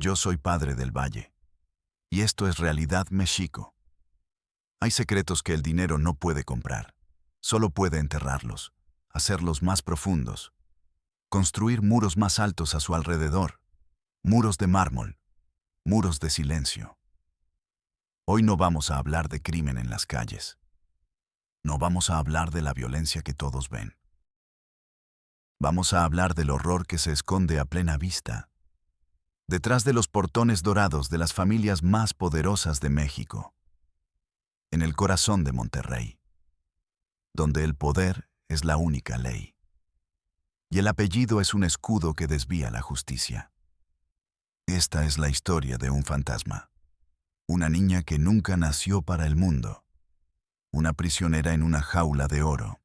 Yo soy padre del Valle. Y esto es realidad México. Hay secretos que el dinero no puede comprar. Solo puede enterrarlos, hacerlos más profundos, construir muros más altos a su alrededor, muros de mármol, muros de silencio. Hoy no vamos a hablar de crimen en las calles. No vamos a hablar de la violencia que todos ven. Vamos a hablar del horror que se esconde a plena vista, detrás de los portones dorados de las familias más poderosas de México, en el corazón de Monterrey, donde el poder es la única ley, y el apellido es un escudo que desvía la justicia. Esta es la historia de un fantasma, una niña que nunca nació para el mundo, una prisionera en una jaula de oro.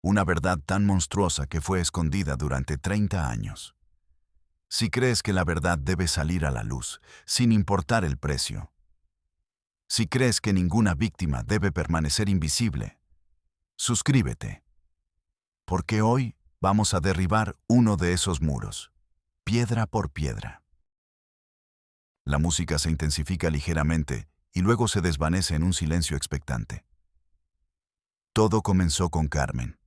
Una verdad tan monstruosa que fue escondida durante 30 años. Si crees que la verdad debe salir a la luz, sin importar el precio. Si crees que ninguna víctima debe permanecer invisible, suscríbete. Porque hoy vamos a derribar uno de esos muros, piedra por piedra. La música se intensifica ligeramente y luego se desvanece en un silencio expectante. Todo comenzó con Carmen.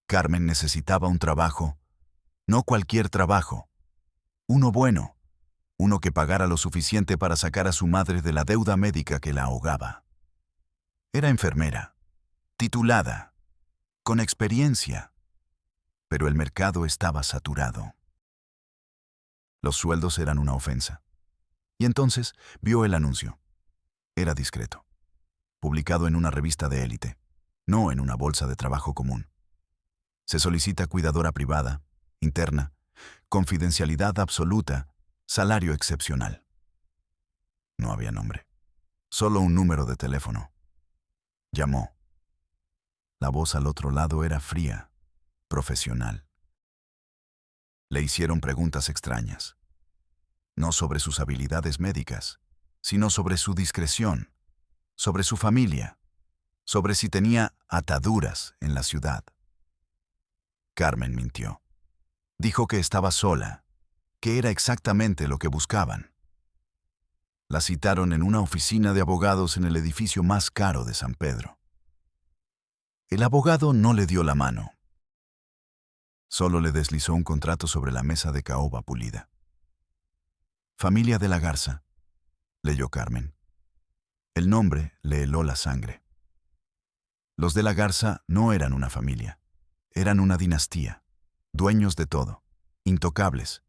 Carmen necesitaba un trabajo, no cualquier trabajo, uno bueno, uno que pagara lo suficiente para sacar a su madre de la deuda médica que la ahogaba. Era enfermera, titulada, con experiencia, pero el mercado estaba saturado. Los sueldos eran una ofensa. Y entonces vio el anuncio. Era discreto, publicado en una revista de élite, no en una bolsa de trabajo común. Se solicita cuidadora privada, interna, confidencialidad absoluta, salario excepcional. No había nombre, solo un número de teléfono. Llamó. La voz al otro lado era fría, profesional. Le hicieron preguntas extrañas, no sobre sus habilidades médicas, sino sobre su discreción, sobre su familia, sobre si tenía ataduras en la ciudad. Carmen mintió. Dijo que estaba sola, que era exactamente lo que buscaban. La citaron en una oficina de abogados en el edificio más caro de San Pedro. El abogado no le dio la mano. Solo le deslizó un contrato sobre la mesa de caoba pulida. Familia de la Garza, leyó Carmen. El nombre le heló la sangre. Los de la Garza no eran una familia, eran una dinastía. Dueños de todo, intocables.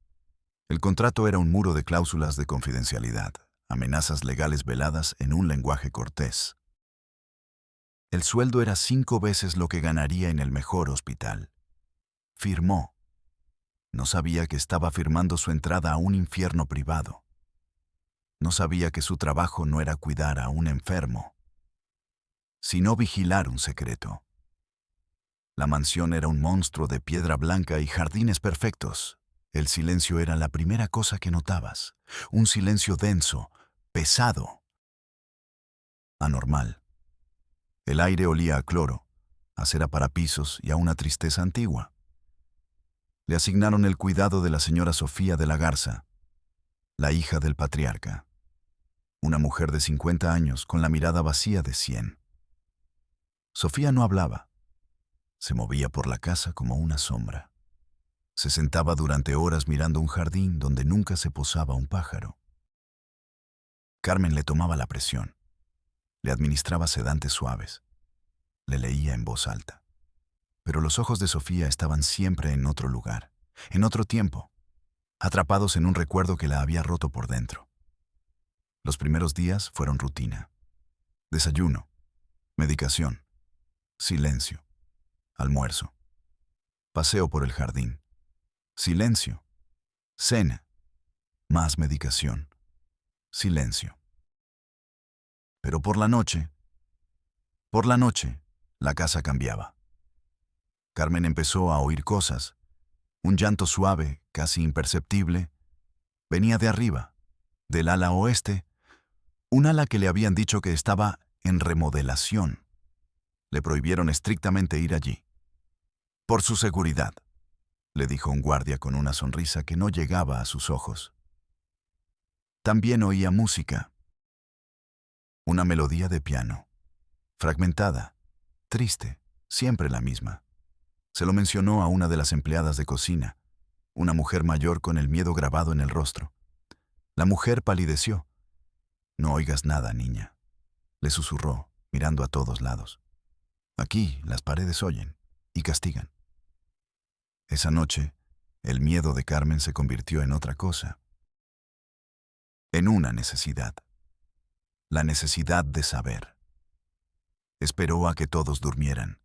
El contrato era un muro de cláusulas de confidencialidad, amenazas legales veladas en un lenguaje cortés. El sueldo era 5 veces lo que ganaría en el mejor hospital. Firmó. No sabía que estaba firmando su entrada a un infierno privado. No sabía que su trabajo no era cuidar a un enfermo, sino vigilar un secreto. La mansión era un monstruo de piedra blanca y jardines perfectos. El silencio era la primera cosa que notabas. Un silencio denso, pesado, anormal. El aire olía a cloro, a cera para pisos y a una tristeza antigua. Le asignaron el cuidado de la señora Sofía de la Garza, la hija del patriarca. Una mujer de 50 años con la mirada vacía de 100. Sofía no hablaba. Se movía por la casa como una sombra. Se sentaba durante horas mirando un jardín donde nunca se posaba un pájaro. Carmen le tomaba la presión. Le administraba sedantes suaves. Le leía en voz alta. Pero los ojos de Sofía estaban siempre en otro lugar, en otro tiempo, atrapados en un recuerdo que la había roto por dentro. Los primeros días fueron rutina. Desayuno, medicación, silencio. Almuerzo. Paseo por el jardín. Silencio. Cena. Más medicación. Silencio. Pero por la noche, la casa cambiaba. Carmen empezó a oír cosas. Un llanto suave, casi imperceptible, venía de arriba, del ala oeste, un ala que le habían dicho que estaba en remodelación. Le prohibieron estrictamente ir allí. Por su seguridad. le dijo un guardia con una sonrisa que no llegaba a sus ojos. También oía música. Una melodía de piano, fragmentada, triste, siempre la misma. Se lo mencionó a una de las empleadas de cocina, una mujer mayor con el miedo grabado en el rostro. La mujer palideció. «No oigas nada, niña», le susurró, mirando a todos lados. «Aquí las paredes oyen y castigan». Esa noche, el miedo de Carmen se convirtió en otra cosa. En una necesidad. La necesidad de saber. Esperó a que todos durmieran,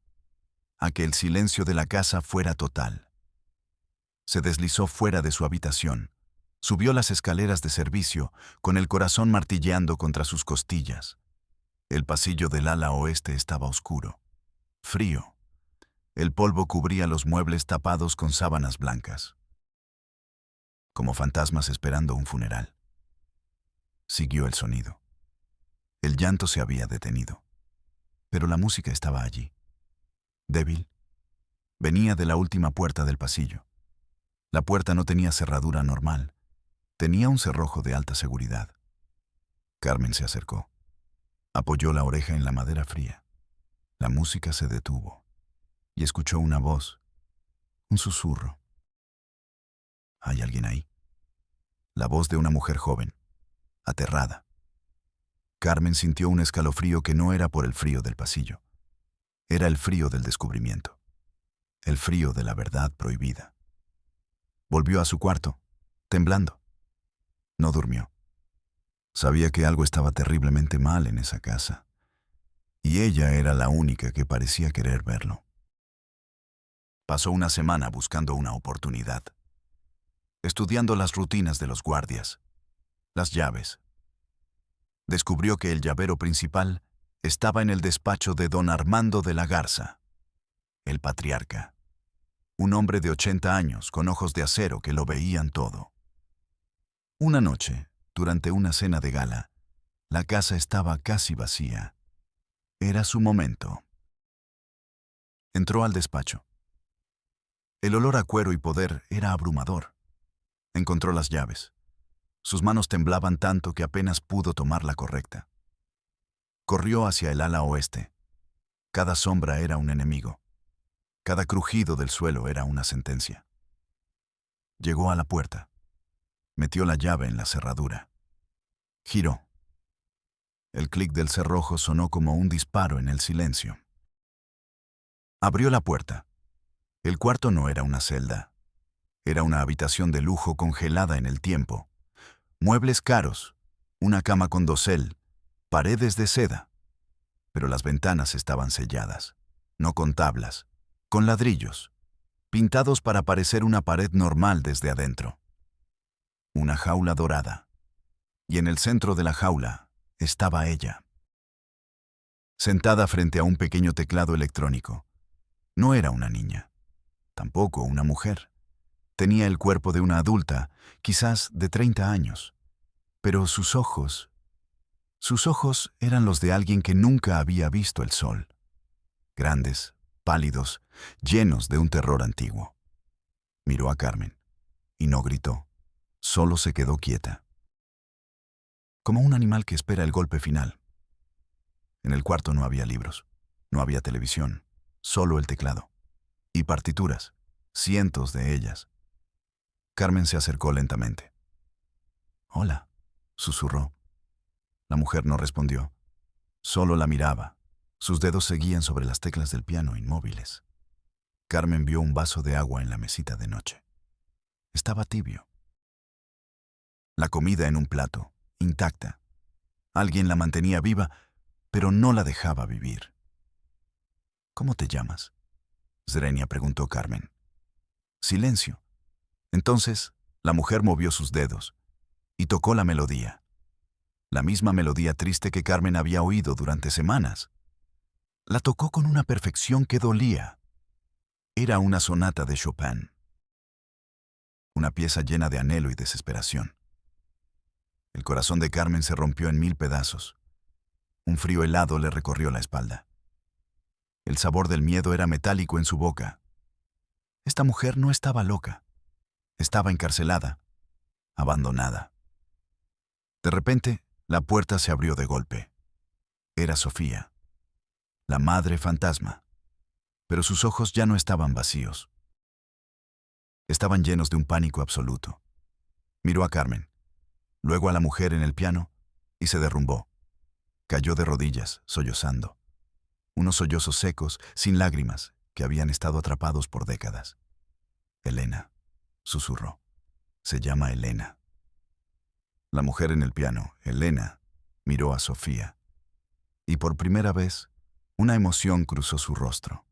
a que el silencio de la casa fuera total. Se deslizó fuera de su habitación, subió las escaleras de servicio, con el corazón martilleando contra sus costillas. El pasillo del ala oeste estaba oscuro, frío. El polvo cubría los muebles tapados con sábanas blancas, como fantasmas esperando un funeral. Siguió el sonido. El llanto se había detenido, pero la música estaba allí, débil. Venía de la última puerta del pasillo. La puerta no tenía cerradura normal, tenía un cerrojo de alta seguridad. Carmen se acercó. Apoyó la oreja en la madera fría. La música se detuvo y escuchó una voz, un susurro. ¿Hay alguien ahí? La voz de una mujer joven, aterrada. Carmen sintió un escalofrío que no era por el frío del pasillo. Era el frío del descubrimiento, el frío de la verdad prohibida. Volvió a su cuarto, temblando. No durmió. Sabía que algo estaba terriblemente mal en esa casa, y ella era la única que parecía querer verlo. Pasó una semana buscando una oportunidad, estudiando las rutinas de los guardias, las llaves. Descubrió que el llavero principal estaba en el despacho de don Armando de la Garza, el patriarca, un hombre de 80 años con ojos de acero que lo veían todo. Una noche, durante una cena de gala, la casa estaba casi vacía. Era su momento. Entró al despacho. El olor a cuero y poder era abrumador. Encontró las llaves. Sus manos temblaban tanto que apenas pudo tomar la correcta. Corrió hacia el ala oeste. Cada sombra era un enemigo. Cada crujido del suelo era una sentencia. Llegó a la puerta. Metió la llave en la cerradura. Giró. El clic del cerrojo sonó como un disparo en el silencio. Abrió la puerta. El cuarto no era una celda. Era una habitación de lujo congelada en el tiempo. Muebles caros, una cama con dosel, paredes de seda. Pero las ventanas estaban selladas, no con tablas, con ladrillos, pintados para parecer una pared normal desde adentro. Una jaula dorada. Y en el centro de la jaula estaba ella, sentada frente a un pequeño teclado electrónico. No era una niña, tampoco una mujer. Tenía el cuerpo de una adulta, quizás de 30 años. Pero sus ojos eran los de alguien que nunca había visto el sol. Grandes, pálidos, llenos de un terror antiguo. Miró a Carmen y no gritó, solo se quedó quieta. Como un animal que espera el golpe final. En el cuarto no había libros, no había televisión, solo el teclado. Y partituras, cientos de ellas. Carmen se acercó lentamente. «Hola», susurró. La mujer no respondió. Solo la miraba. Sus dedos seguían sobre las teclas del piano inmóviles. Carmen vio un vaso de agua en la mesita de noche. Estaba tibio. La comida en un plato, intacta. Alguien la mantenía viva, pero no la dejaba vivir. «¿Cómo te llamas?», Zrenia preguntó Carmen. Silencio. Entonces, la mujer movió sus dedos y tocó la melodía. La misma melodía triste que Carmen había oído durante semanas. La tocó con una perfección que dolía. Era una sonata de Chopin. Una pieza llena de anhelo y desesperación. El corazón de Carmen se rompió en 1000 pedazos. Un frío helado le recorrió la espalda. El sabor del miedo era metálico en su boca. Esta mujer no estaba loca. Estaba encarcelada, abandonada. De repente, la puerta se abrió de golpe. Era Sofía, la madre fantasma, pero sus ojos ya no estaban vacíos. Estaban llenos de un pánico absoluto. Miró a Carmen, luego a la mujer en el piano, y se derrumbó. Cayó de rodillas, sollozando. Unos sollozos secos, sin lágrimas, que habían estado atrapados por décadas. Elena, susurró. Se llama Elena. La mujer en el piano, Elena, miró a Sofía. Y por primera vez, una emoción cruzó su rostro.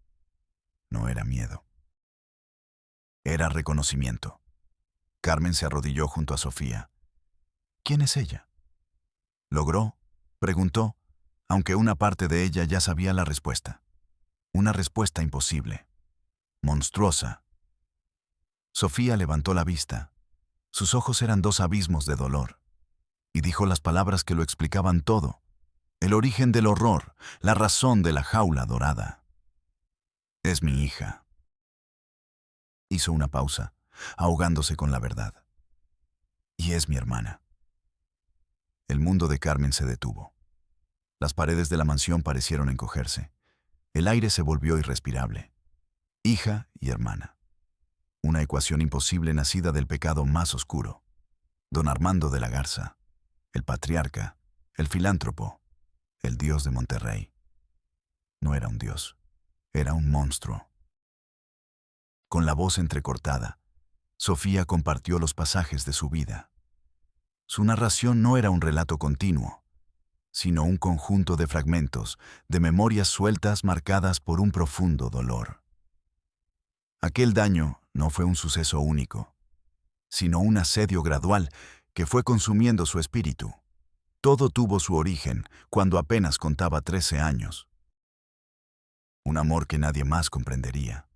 No era miedo. Era reconocimiento. Carmen se arrodilló junto a Sofía. ¿Quién es ella? ¿Logró? Preguntó, aunque una parte de ella ya sabía la respuesta. Una respuesta imposible. Monstruosa. Sofía levantó la vista. Sus ojos eran dos abismos de dolor. Y dijo las palabras que lo explicaban todo. El origen del horror, la razón de la jaula dorada. Es mi hija. Hizo una pausa, ahogándose con la verdad. Y es mi hermana. El mundo de Carmen se detuvo. Las paredes de la mansión parecieron encogerse. El aire se volvió irrespirable. Hija y hermana. Una ecuación imposible nacida del pecado más oscuro. Don Armando de la Garza, el patriarca, el filántropo, el dios de Monterrey. No era un dios, era un monstruo. Con la voz entrecortada, Sofía compartió los pasajes de su vida. Su narración no era un relato continuo, sino un conjunto de fragmentos, de memorias sueltas marcadas por un profundo dolor. Aquel daño no fue un suceso único, sino un asedio gradual que fue consumiendo su espíritu. Todo tuvo su origen cuando apenas contaba 13 años. Un amor que nadie más comprendería.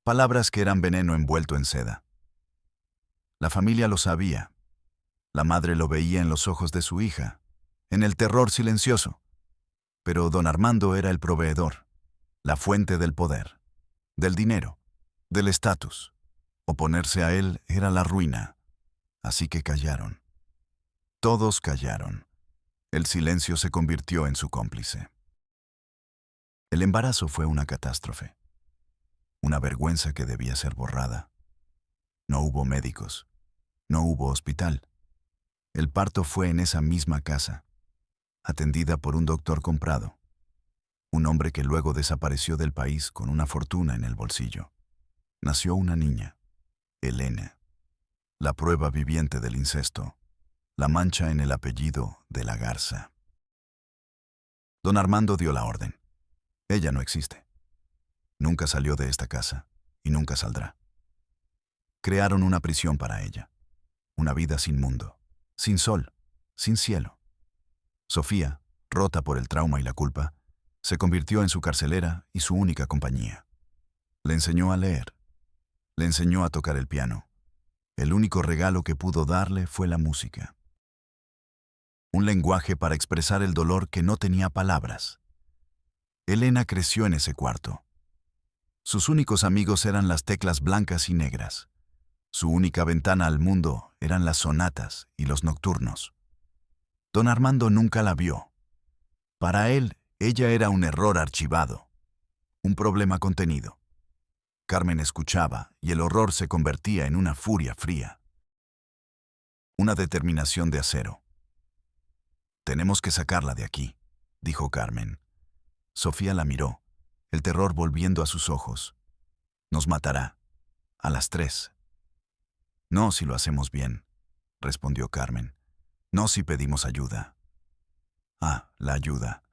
Palabras que eran veneno envuelto en seda. La familia lo sabía. La madre lo veía en los ojos de su hija, en el terror silencioso. Pero don Armando era el proveedor, la fuente del poder, del dinero, del estatus. Oponerse a él era la ruina. Así que callaron. Todos callaron. El silencio se convirtió en su cómplice. El embarazo fue una catástrofe. Una vergüenza que debía ser borrada. No hubo médicos. No hubo hospital. El parto fue en esa misma casa, atendida por un doctor comprado. Un hombre que luego desapareció del país con una fortuna en el bolsillo. Nació una niña, Elena, la prueba viviente del incesto, la mancha en el apellido de la Garza. Don Armando dio la orden. Ella no existe. Nunca salió de esta casa y nunca saldrá. Crearon una prisión para ella, una vida sin mundo, sin sol, sin cielo. Sofía, rota por el trauma y la culpa, se convirtió en su carcelera y su única compañía. Le enseñó a leer. Le enseñó a tocar el piano. El único regalo que pudo darle fue la música. Un lenguaje para expresar el dolor que no tenía palabras. Elena creció en ese cuarto. Sus únicos amigos eran las teclas blancas y negras. Su única ventana al mundo eran las sonatas y los nocturnos. Don Armando nunca la vio. Para él, ella era un error archivado, un problema contenido. Carmen escuchaba y el horror se convertía en una furia fría. Una determinación de acero. «Tenemos que sacarla de aquí», dijo Carmen. Sofía la miró, el terror volviendo a sus ojos. «Nos matará. A las 3». «No si lo hacemos bien», respondió Carmen. «No si pedimos ayuda». Ah, la ayuda.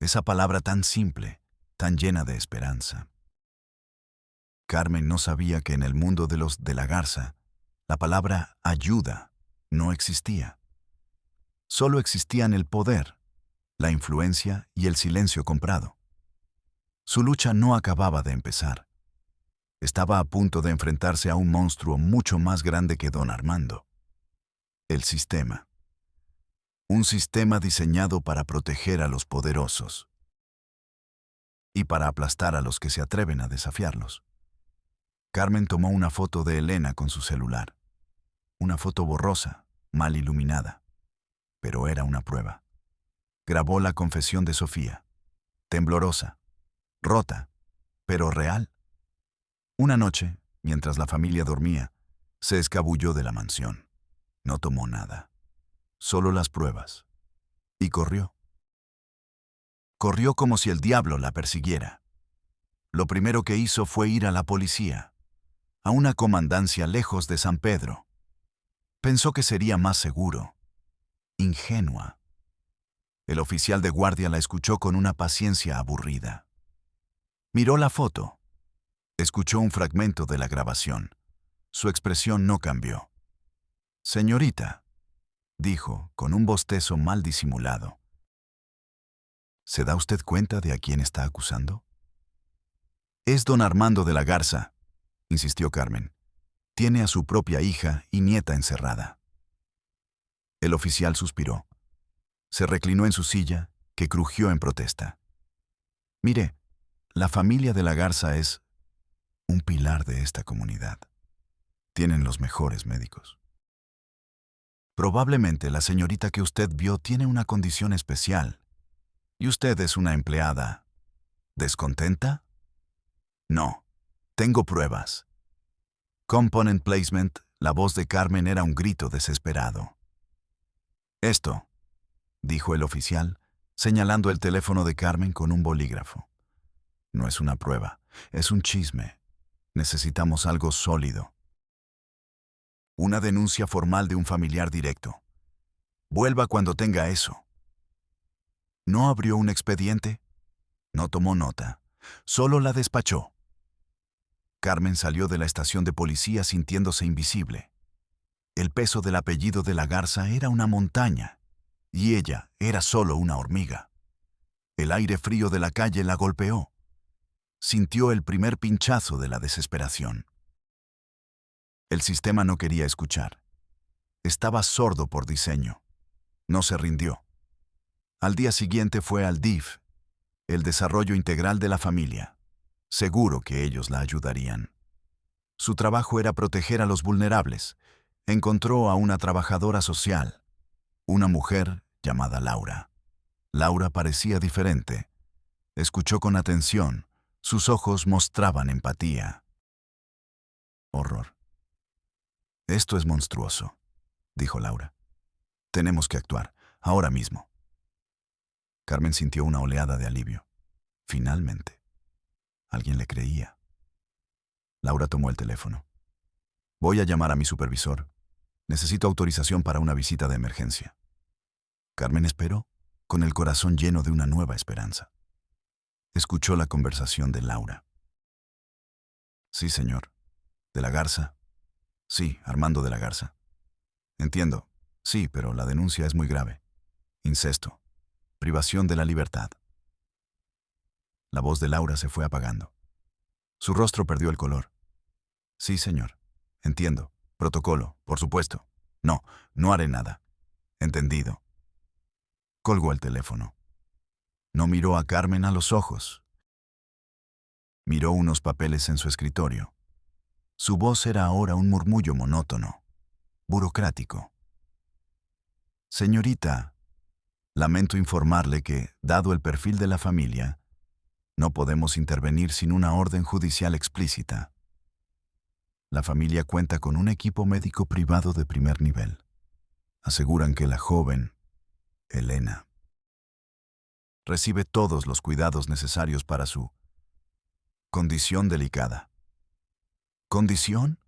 Esa palabra tan simple, tan llena de esperanza. Carmen no sabía que en el mundo de los de la Garza, la palabra ayuda no existía. Solo existían el poder, la influencia y el silencio comprado. Su lucha no acababa de empezar. Estaba a punto de enfrentarse a un monstruo mucho más grande que don Armando. El sistema. Un sistema diseñado para proteger a los poderosos y para aplastar a los que se atreven a desafiarlos. Carmen tomó una foto de Elena con su celular. Una foto borrosa, mal iluminada. Pero era una prueba. Grabó la confesión de Sofía. Temblorosa, rota, pero real. Una noche, mientras la familia dormía, se escabulló de la mansión. No tomó nada, solo las pruebas. Y corrió. Corrió como si el diablo la persiguiera. Lo primero que hizo fue ir a la policía, a una comandancia lejos de San Pedro. Pensó que sería más seguro. Ingenua. El oficial de guardia la escuchó con una paciencia aburrida. Miró la foto. Escuchó un fragmento de la grabación. Su expresión no cambió. «Señorita», dijo, con un bostezo mal disimulado. «¿Se da usted cuenta de a quién está acusando?» «Es don Armando de la Garza», insistió Carmen. «Tiene a su propia hija y nieta encerrada». El oficial suspiró. Se reclinó en su silla, que crujió en protesta. «Mire, la familia de la Garza es un pilar de esta comunidad. Tienen los mejores médicos. Probablemente la señorita que usted vio tiene una condición especial. ¿Y usted es una empleada descontenta?» «No, tengo pruebas». Component Placement, la voz de Carmen era un grito desesperado. «Esto», dijo el oficial, señalando el teléfono de Carmen con un bolígrafo. «No es una prueba, es un chisme. Necesitamos algo sólido. Una denuncia formal de un familiar directo. Vuelva cuando tenga eso». ¿No abrió un expediente? No tomó nota. Solo la despachó. Carmen salió de la estación de policía sintiéndose invisible. El peso del apellido de la Garza era una montaña, y ella era solo una hormiga. El aire frío de la calle la golpeó. Sintió el primer pinchazo de la desesperación. El sistema no quería escuchar. Estaba sordo por diseño. No se rindió. Al día siguiente fue al DIF, el desarrollo integral de la familia. Seguro que ellos la ayudarían. Su trabajo era proteger a los vulnerables. Encontró a una trabajadora social, una mujer llamada Laura. Laura parecía diferente. Escuchó con atención. Sus ojos mostraban empatía. Horror. «Esto es monstruoso», dijo Laura. «Tenemos que actuar, ahora mismo». Carmen sintió una oleada de alivio. Finalmente. Alguien le creía. Laura tomó el teléfono. «Voy a llamar a mi supervisor. Necesito autorización para una visita de emergencia». Carmen esperó, con el corazón lleno de una nueva esperanza. Escuchó la conversación de Laura. «Sí, señor. ¿De la Garza?» «Sí, Armando de la Garza». «Entiendo. Sí, pero la denuncia es muy grave. Incesto. Privación de la libertad». La voz de Laura se fue apagando. Su rostro perdió el color. «Sí, señor. Entiendo. Protocolo, por supuesto. No, no haré nada. Entendido». Colgó el teléfono. No miró a Carmen a los ojos. Miró unos papeles en su escritorio. Su voz era ahora un murmullo monótono, burocrático. «Señorita, lamento informarle que, dado el perfil de la familia, no podemos intervenir sin una orden judicial explícita. La familia cuenta con un equipo médico privado de primer nivel. Aseguran que la joven, Elena, recibe todos los cuidados necesarios para su condición delicada». «¿Condición?»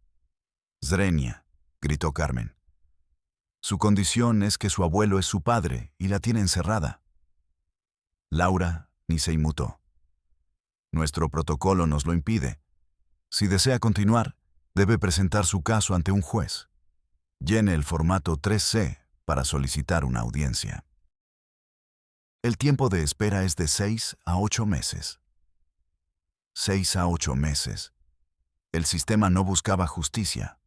«Zrenia», gritó Carmen. «Su condición es que su abuelo es su padre y la tiene encerrada». Laura ni se inmutó. «Nuestro protocolo nos lo impide. Si desea continuar, debe presentar su caso ante un juez. Llene el formato 3C para solicitar una audiencia. El tiempo de espera es de 6 a 8 meses». 6 a 8 meses. El sistema no buscaba justicia.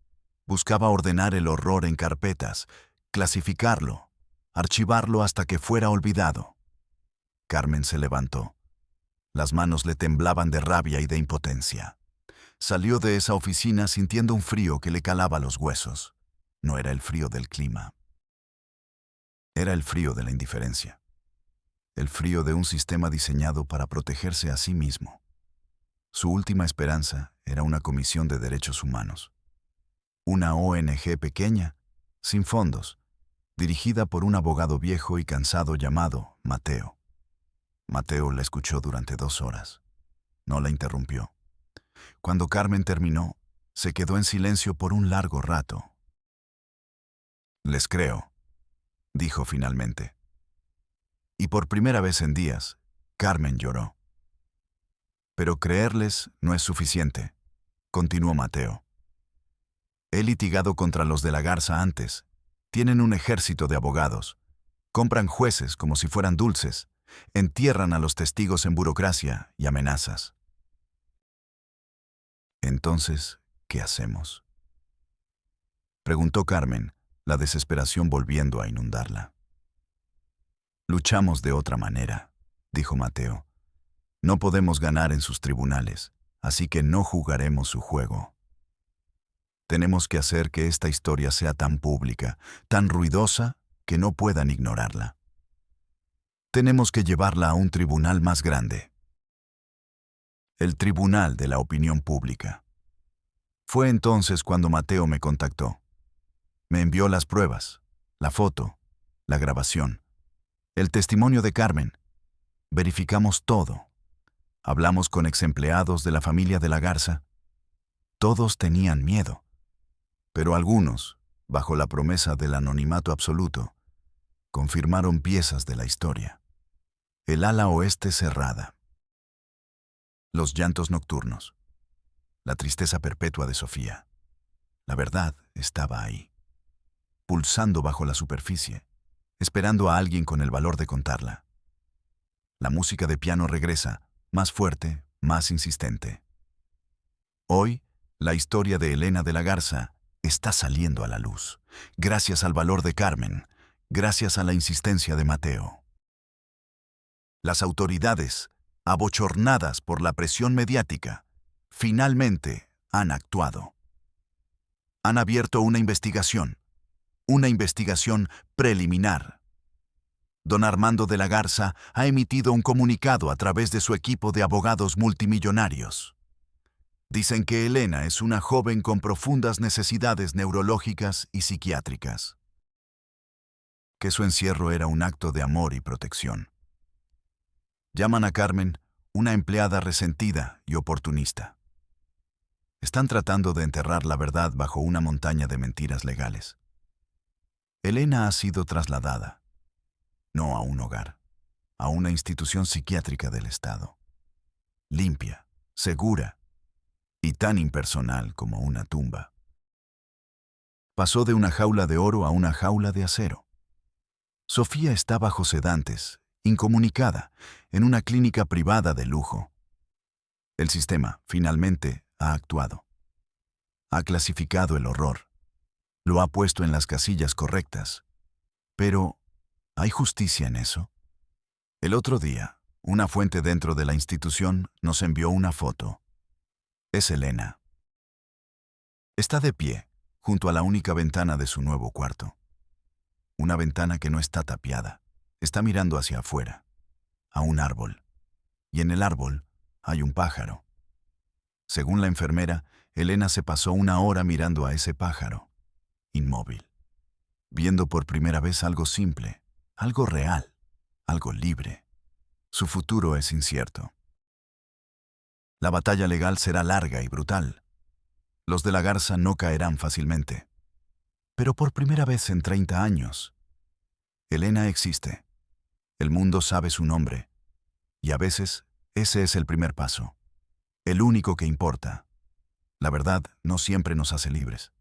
Buscaba ordenar el horror en carpetas, clasificarlo, archivarlo hasta que fuera olvidado. Carmen se levantó. Las manos le temblaban de rabia y de impotencia. Salió de esa oficina sintiendo un frío que le calaba los huesos. No era el frío del clima. Era el frío de la indiferencia. El frío de un sistema diseñado para protegerse a sí mismo. Su última esperanza era una comisión de derechos humanos. Una ONG pequeña, sin fondos, dirigida por un abogado viejo y cansado llamado Mateo. Mateo la escuchó durante 2 horas. No la interrumpió. Cuando Carmen terminó, se quedó en silencio por un largo rato. «Les creo», dijo finalmente. Y por primera vez en días, Carmen lloró. «Pero creerles no es suficiente», continuó Mateo. «He litigado contra los de la Garza antes. Tienen un ejército de abogados. Compran jueces como si fueran dulces. Entierran a los testigos en burocracia y amenazas. Entonces, ¿qué hacemos?», preguntó Carmen, la desesperación volviendo a inundarla. «Luchamos de otra manera», dijo Mateo. «No podemos ganar en sus tribunales, así que no jugaremos su juego. Tenemos que hacer que esta historia sea tan pública, tan ruidosa, que no puedan ignorarla. Tenemos que llevarla a un tribunal más grande. El tribunal de la opinión pública». Fue entonces cuando Mateo me contactó. Me envió las pruebas, la foto, la grabación, el testimonio de Carmen. Verificamos todo. Hablamos con exempleados de la familia de la Garza. Todos tenían miedo, pero algunos, bajo la promesa del anonimato absoluto, confirmaron piezas de la historia. El ala oeste cerrada. Los llantos nocturnos. La tristeza perpetua de Sofía. La verdad estaba ahí, pulsando bajo la superficie, esperando a alguien con el valor de contarla. La música de piano regresa, más fuerte, más insistente. Hoy, la historia de Elena de la Garza está saliendo a la luz, gracias al valor de Carmen, gracias a la insistencia de Mateo. Las autoridades, abochornadas por la presión mediática, finalmente han actuado. Han abierto una investigación preliminar. Don Armando de la Garza ha emitido un comunicado a través de su equipo de abogados multimillonarios. Dicen que Elena es una joven con profundas necesidades neurológicas y psiquiátricas. Que su encierro era un acto de amor y protección. Llaman a Carmen una empleada resentida y oportunista. Están tratando de enterrar la verdad bajo una montaña de mentiras legales. Elena ha sido trasladada, no a un hogar, a una institución psiquiátrica del Estado. Limpia, segura y tan impersonal como una tumba. Pasó de una jaula de oro a una jaula de acero. Sofía está bajo sedantes, incomunicada, en una clínica privada de lujo. El sistema, finalmente, ha actuado. Ha clasificado el horror. Lo ha puesto en las casillas correctas. Pero, ¿hay justicia en eso? El otro día, una fuente dentro de la institución nos envió una foto. Es Elena. Está de pie, junto a la única ventana de su nuevo cuarto. Una ventana que no está tapiada. Está mirando hacia afuera, a un árbol. Y en el árbol hay un pájaro. Según la enfermera, Elena se pasó 1 hora mirando a ese pájaro, inmóvil, viendo por primera vez algo simple, algo real, algo libre. Su futuro es incierto. La batalla legal será larga y brutal. Los de la Garza no caerán fácilmente. Pero por primera vez en 30 años, Elena existe. El mundo sabe su nombre. Y a veces, ese es el primer paso. El único que importa. La verdad no siempre nos hace libres.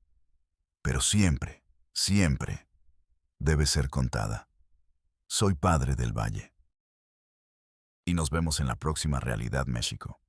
Pero siempre, siempre, debe ser contada. Soy Padre del Valle. Y nos vemos en la próxima Realidad México.